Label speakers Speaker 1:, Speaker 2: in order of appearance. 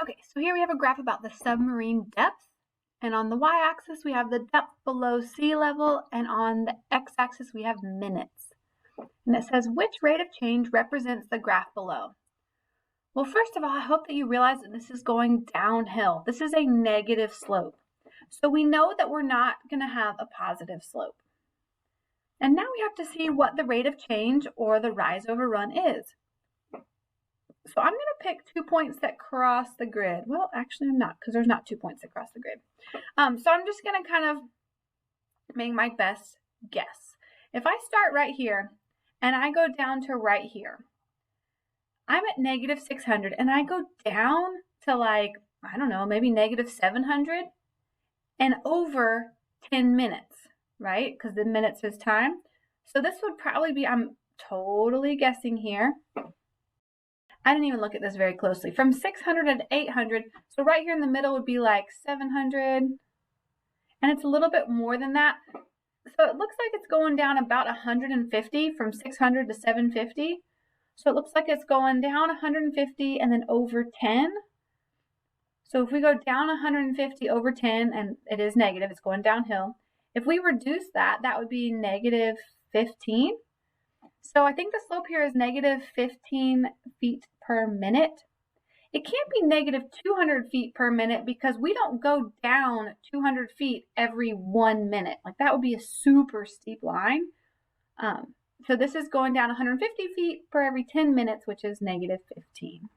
Speaker 1: Okay, so here we have a graph about the submarine depth, and on the y-axis we have the depth below sea level, and on the x-axis we have minutes. And it says which rate of change represents the graph below. Well, first of all, I hope that you realize that this is going downhill. This is a negative slope. So we know that we're not going to have a positive slope. And now we have to see what the rate of change or the rise over run is. So I'm going to pick 2 points that cross the grid. Well, actually I'm not, because there's not 2 points that cross the grid. So I'm just going to kind of make my best guess. If I start right here and I go down to right here, I'm at negative 600 and I go down to like, I don't know, maybe negative 700 and over 10 minutes, right? Because the minutes is time. So this would probably be, I'm totally guessing here. I didn't even look at this very closely. From 600 to 800, so right here in the middle would be like 700, and it's a little bit more than that. So it looks like it's going down about 150 from 600 to 750. So it looks like it's going down 150 and then over 10. So if we go down 150 over 10, and it is negative, it's going downhill. If we reduce that, that would be negative 15. So I think the slope here is negative 15 feet per minute. It can't be negative 200 feet per minute because we don't go down 200 feet every 1 minute. Like that would be a super steep line. So this is going down 150 feet per every 10 minutes, which is negative 15.